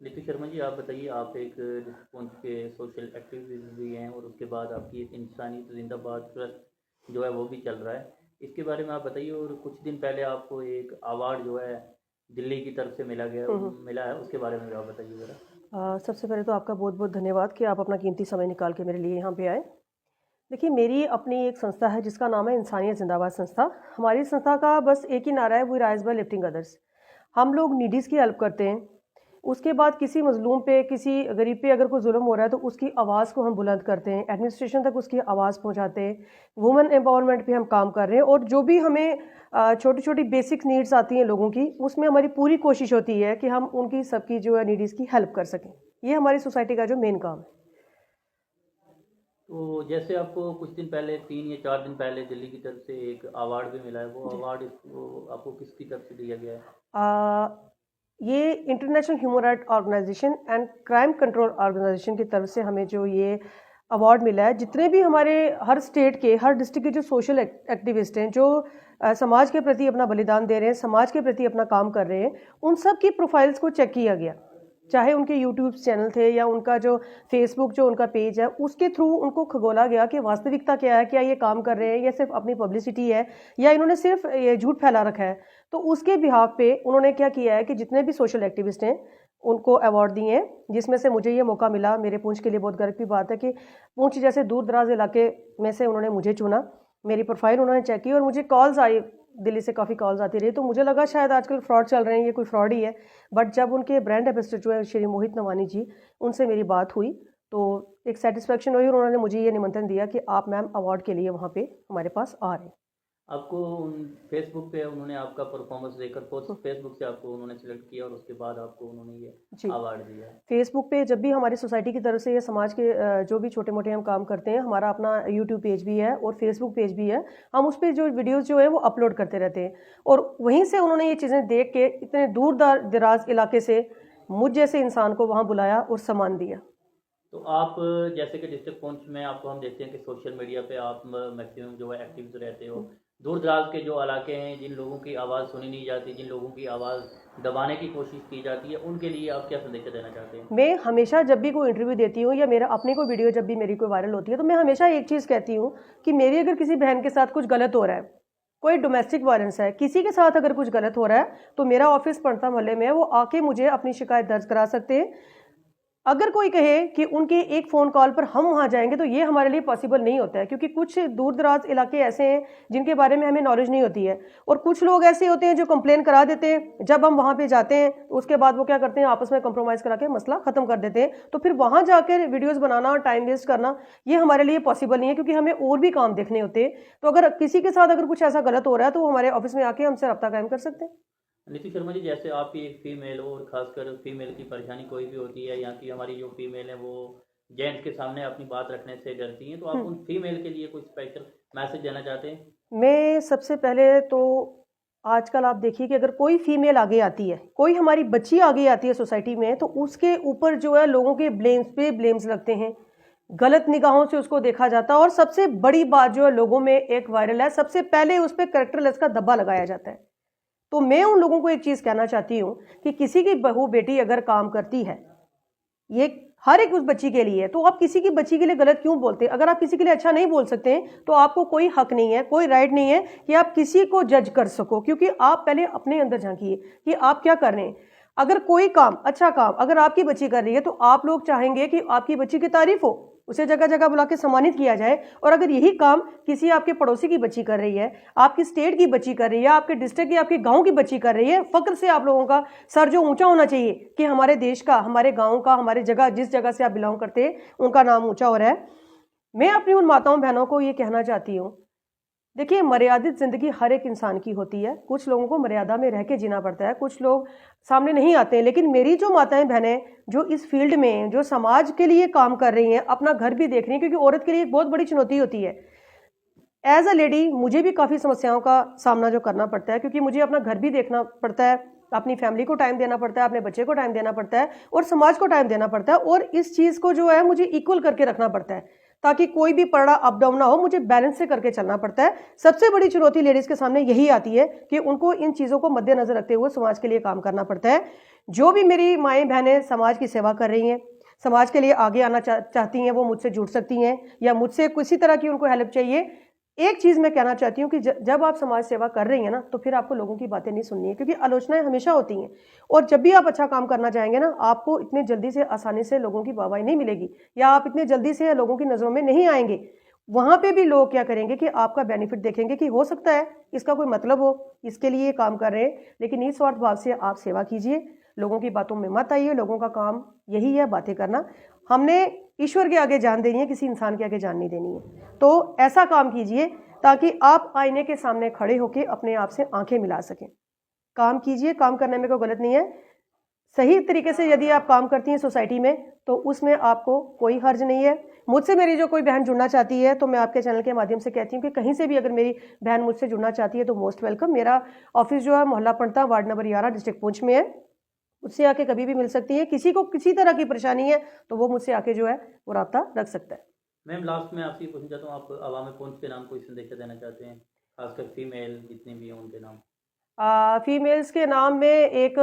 नीतू शर्मा जी, आप बताइए, आप एक रिस्पॉन्स के सोशल एक्टिविस्ट भी हैं और उसके बाद आपकी एक इंसानियत जिंदाबाद ट्रस्ट जो है वो भी चल रहा है। इसके बारे में आप बताइए। और कुछ दिन पहले आपको एक अवार्ड जो है दिल्ली की तरफ से हम्म। मिला है, उसके बारे में भी आप बताइए ज़रा। सबसे पहले तो आपका बहुत बहुत धन्यवाद कि आप अपना कीमती समय निकाल के मेरे लिए यहाँ पे आए। देखिए, मेरी अपनी एक संस्था है जिसका नाम है इंसानियत जिंदाबाद संस्था। हमारी संस्था का बस एक ही नारा है, we rise by lifting others. हम लोग नीडीज़ की हेल्प करते हैं। उसके बाद किसी मजलूम पे, किसी गरीब पे अगर कोई जुल्म हो रहा है तो उसकी आवाज़ को हम बुलंद करते हैं, एडमिनिस्ट्रेशन तक उसकी आवाज़ पहुंचाते हैं। वुमेन एम्पावरमेंट पे हम काम कर रहे हैं, और जो भी हमें छोटी छोटी बेसिक नीड्स आती हैं लोगों की, उसमें हमारी पूरी कोशिश होती है कि हम उनकी सबकी जो है नीडीज़ की हेल्प कर सकें। ये हमारी सोसाइटी का जो मेन काम है। तो जैसे आपको कुछ दिन पहले, 3 या 4 दिन पहले, दिल्ली की तरफ से एक अवार्ड भी मिला है, वो जी। अवार्ड आपको किसकी तरफ से दिया गया है? आ, ये international human right organisation and crime control organisation की तरफ से हमें जो ये अवार्ड मिला है। जितने भी हमारे हर स्टेट के, हर डिस्ट्रिक्ट के जो सोशल एक्टिविस्ट हैं, जो समाज के प्रति अपना बलिदान दे रहे हैं, समाज के प्रति अपना काम कर रहे हैं, उन सब की प्रोफाइल्स को चेक किया गया। चाहे उनके यूट्यूब चैनल थे या उनका जो फेसबुक जो उनका पेज है, उसके थ्रू उनको खगोला गया कि वास्तविकता क्या है, क्या ये काम कर रहे हैं या सिर्फ अपनी पब्लिसिटी है, या इन्होंने सिर्फ ये झूठ फैला रखा है। तो उसके बिहाफ पे उन्होंने क्या किया है कि जितने भी सोशल एक्टिविस्ट हैं उनको अवार्ड दिए हैं, जिसमें से मुझे ये मौका मिला। मेरे पुंछ के लिए बहुत गर्व की बात है कि पुंछ जैसे दूर दराज इलाके में से उन्होंने मुझे चुना। मेरी प्रोफाइल उन्होंने चेक की और मुझे कॉल्स आई, दिल्ली से काफ़ी कॉल्स आती रही, तो मुझे लगा शायद आजकल फ्रॉड चल रहे हैं, ये कोई फ्रॉड ही है। बट जब उनके ब्रांड एम्बेसडर जो है श्री मोहित नवानी जी, उनसे मेरी बात हुई तो एक सेटिस्फेक्शन हुई, और उन्होंने मुझे ये निमंत्रण दिया कि आप मैम अवार्ड के लिए वहाँ पे हमारे पास आ रहे हैं। आपको उन फेसबुक पे उन्होंने आपका परफॉर्मेंस देखकर पोस्ट, हम्म। फेसबुक से आपको उन्होंने सेलेक्ट किया और उसके बाद आपको उन्होंने ये जी। अवार्ड दिया है। फेसबुक पे जब भी हमारी सोसाइटी की तरफ से या समाज के जो भी छोटे मोटे हम काम करते हैं, हमारा अपना यूट्यूब पेज भी है और फेसबुक पेज भी है। हम उस पर जो वीडियोस जो है वो अपलोड करते रहते हैं, और वहीं से उन्होंने ये चीज़ें देख के इतने दूर दराज इलाके से मुझ जैसे इंसान को वहाँ बुलाया और सम्मान दिया। तो आप, जैसे कि डिस्ट्रिक्ट पुंछ में आपको हम देखते हैं कि सोशल मीडिया पे आप मैक्सिमम जो है एक्टिव रहते हो। दूर दराज के जो इलाके हैं, जिन लोगों की आवाज़ सुनी नहीं जाती, जिन लोगों की आवाज़ दबाने की कोशिश की जाती है, उनके लिए आप क्या संदेश देना चाहते हैं? मैं हमेशा जब भी कोई इंटरव्यू देती हूँ या मेरा अपनी कोई वीडियो जब भी मेरी कोई वायरल होती है, तो मैं हमेशा एक चीज़ कहती हूँ कि मेरी अगर किसी बहन के साथ कुछ गलत हो रहा है, कोई डोमेस्टिक वायलेंस है, किसी के साथ अगर कुछ गलत हो रहा है, तो मेरा ऑफिस पड़ता मोहल्ले में है, वो आके मुझे अपनी शिकायत दर्ज करा सकते हैं। अगर कोई कहे कि उनके एक फ़ोन कॉल पर हम वहाँ जाएंगे, तो ये हमारे लिए पॉसिबल नहीं होता है, क्योंकि कुछ दूर दराज इलाके ऐसे हैं जिनके बारे में हमें नॉलेज नहीं होती है, और कुछ लोग ऐसे होते हैं जो कंप्लेन करा देते हैं। जब हम वहाँ पे जाते हैं तो उसके बाद वो क्या करते हैं, आपस में कंप्रोमाइज़ करा के मसला ख़त्म कर देते हैं। तो फिर वहाँ जाकर वीडियोज़ बनाना और टाइम वेस्ट करना, ये हमारे लिए पॉसिबल नहीं है, क्योंकि हमें और भी काम देखने होते हैं। तो अगर किसी के साथ अगर कुछ ऐसा गलत हो रहा है, तो वो हमारे ऑफिस में आके हमसे रब्ता कायम कर सकते हैं। नीतीश शर्मा जी, जैसे आप भी एक फीमेल हो और खासकर फीमेल की परेशानी कोई भी होती है, यहाँ की हमारी जो फीमेल है वो जेंट्स के सामने अपनी बात रखने से डरती हैं, तो आप उन फीमेल के लिए कुछ स्पेशल मैसेज देना चाहते हैं? मैं सबसे पहले तो, आजकल आप देखिए कि अगर कोई फीमेल आगे आती है, कोई हमारी बच्ची आगे आती है सोसाइटी में, तो उसके ऊपर जो है लोगों के ब्लेम्स पे ब्लेम्स लगते हैं, गलत निगाहों से उसको देखा जाता है। और सबसे बड़ी बात जो है लोगों में एक वायरल है, सबसे पहले उस पर कैरेक्टरलेस का धब्बा लगाया जाता है। तो मैं उन लोगों को एक चीज़ कहना चाहती हूँ कि किसी की बहू बेटी अगर काम करती है, ये हर एक उस बच्ची के लिए है, तो आप किसी की बच्ची के लिए गलत क्यों बोलते हैं? अगर आप किसी के लिए अच्छा नहीं बोल सकते हैं, तो आपको कोई हक नहीं है, कोई राइट नहीं है कि आप किसी को जज कर सको, क्योंकि आप पहले अपने अंदर झांकिए कि आप क्या कर रहे हैं। अगर कोई काम, अच्छा काम अगर आपकी बच्ची कर रही है, तो आप लोग चाहेंगे कि आपकी बच्ची की तारीफ हो, उसे जगह जगह बुला के सम्मानित किया जाए। और अगर यही काम किसी आपके पड़ोसी की बच्ची कर रही है, आपकी स्टेट की बच्ची कर रही है, आपके डिस्ट्रिक्ट की, आपके गांव की बच्ची कर रही है, फक्र से आप लोगों का सर जो ऊंचा होना चाहिए कि हमारे देश का, हमारे गांव का, हमारे जगह, जिस जगह से आप बिलोंग करते हैं, उनका नाम ऊंचा हो रहा है। मैं अपनी उन माताओं बहनों को ये कहना चाहती हूँ, देखिए, मर्यादित जिंदगी हर एक इंसान की होती है। कुछ लोगों को मर्यादा में रह के जीना पड़ता है, कुछ लोग सामने नहीं आते हैं। लेकिन मेरी जो माताएं बहनें जो इस फील्ड में, जो समाज के लिए काम कर रही हैं, अपना घर भी देख रही हैं, क्योंकि औरत के लिए एक बहुत बड़ी चुनौती होती है। एज अ लेडी मुझे भी काफ़ी समस्याओं का सामना जो करना पड़ता है, क्योंकि मुझे अपना घर भी देखना पड़ता है, अपनी फैमिली को टाइम देना पड़ता है, अपने बच्चे को टाइम देना पड़ता है, और समाज को टाइम देना पड़ता है। और इस चीज़ को जो है मुझे इक्वल करके रखना पड़ता है, ताकि कोई भी पड़ा अप डाउन ना हो, मुझे बैलेंस से करके चलना पड़ता है। सबसे बड़ी चुनौती लेडीज़ के सामने यही आती है कि उनको इन चीज़ों को मद्देनजर रखते हुए समाज के लिए काम करना पड़ता है। जो भी मेरी माएँ बहनें समाज की सेवा कर रही हैं, समाज के लिए आगे आना चाहती हैं, वो मुझसे जुड़ सकती हैं, या मुझसे किसी तरह की उनको हेल्प चाहिए। एक चीज़ मैं कहना चाहती हूँ कि जब आप समाज सेवा कर रही हैं ना, तो फिर आपको लोगों की बातें नहीं सुननी है, क्योंकि आलोचनाएं हमेशा होती हैं। और जब भी आप अच्छा काम करना चाहेंगे ना, आपको इतने जल्दी से आसानी से लोगों की वाहवाही नहीं मिलेगी, या आप इतने जल्दी से लोगों की नज़रों में नहीं आएंगे। वहाँ पे भी लोग क्या करेंगे कि आपका बेनिफिट देखेंगे कि हो सकता है इसका कोई मतलब हो, इसके लिए काम कर रहे हैं, लेकिन निस्वार्थ भाव से आप सेवा कीजिए, लोगों की बातों में मत आइए। लोगों का काम यही है, बातें करना। हमने ईश्वर के आगे जान देनी है, किसी इंसान के आगे जान नहीं देनी है। तो ऐसा काम कीजिए ताकि आप आईने के सामने खड़े होकर अपने आप से आंखें मिला सकें। काम कीजिए, काम करने में कोई गलत नहीं है। सही तरीके से यदि आप काम करती हैं सोसाइटी में, तो उसमें आपको कोई हर्ज नहीं है। मुझसे मेरी जो कोई बहन जुड़ना चाहती है, तो मैं आपके चैनल के माध्यम से कहती हूँ कि कहीं से भी अगर मेरी बहन मुझसे जुड़ना चाहती है तो मोस्ट वेलकम। मेरा ऑफिस जो है मोहल्ला पड़ता, वार्ड नंबर 11, डिस्ट्रिक्ट पुंछ में है। मुझसे आके कभी भी मिल सकती है। किसी को किसी तरह की परेशानी है तो वो मुझसे आके जो है वो राब्ता रख सकता है। मैम लास्ट में आपसे पूछना चाहता हूँ, आप अवाम पुंछ के नाम कोई संदेश देना चाहते हैं, खासकर फीमेल जितने भी हैं उनके नाम? फीमेल्स के नाम में एक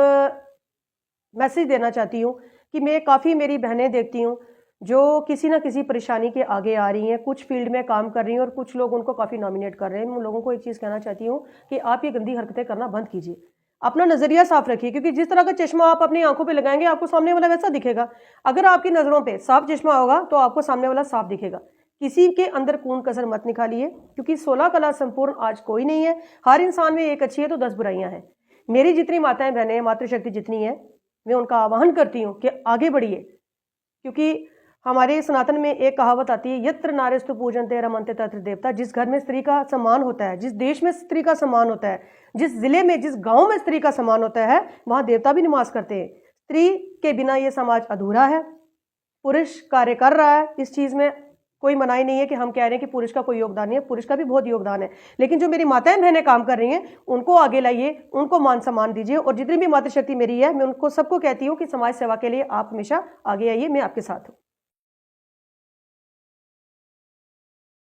मैसेज देना चाहती हूँ कि मैं काफ़ी मेरी बहनें देखती हूँ जो किसी ना किसी परेशानी के आगे आ रही हैं, कुछ फील्ड में काम कर रही हैं और कुछ लोग उनको काफ़ी नॉमिनेट कर रहे हैं। मैं लोगों को एक चीज़ कहना चाहती हूँ कि आप ये गंदी हरकतें करना बंद कीजिए, अपना नज़रिया साफ रखिए, क्योंकि जिस तरह का चश्मा आप अपनी आंखों पे लगाएंगे आपको सामने वाला वैसा दिखेगा। अगर आपकी नज़रों पे साफ चश्मा होगा तो आपको सामने वाला साफ दिखेगा। किसी के अंदर कून कसर मत निकालिए, क्योंकि 16 कला संपूर्ण आज कोई नहीं है। हर इंसान में एक अच्छी है तो 10 बुराइयां हैं। मेरी जितनी माताएं बहनें, मातृशक्ति जितनी है, मैं उनका आह्वान करती हूँ कि आगे बढ़िए, क्योंकि हमारे सनातन में एक कहावत आती है, यत्र नारेस्तु पूजन्ते रमन्ते तत्र देवता। जिस घर में स्त्री का सम्मान होता है, जिस देश में स्त्री का सम्मान होता है, जिस जिले में, जिस गांव में स्त्री का सम्मान होता है, वहां देवता भी निवास करते हैं। स्त्री के बिना ये समाज अधूरा है। पुरुष कार्य कर रहा है, इस चीज में कोई मनाही नहीं है कि हम कह रहे हैं कि पुरुष का कोई योगदान नहीं है, पुरुष का भी बहुत योगदान है। लेकिन जो मेरी माताएं बहनें काम कर रही हैं उनको आगे लाइए, उनको मान सम्मान दीजिए। और जितनी भी मातृशक्ति मेरी है, मैं उनको सबको कहती हूँ कि समाज सेवा के लिए आप हमेशा आगे आइए, मैं आपके साथ हूँ।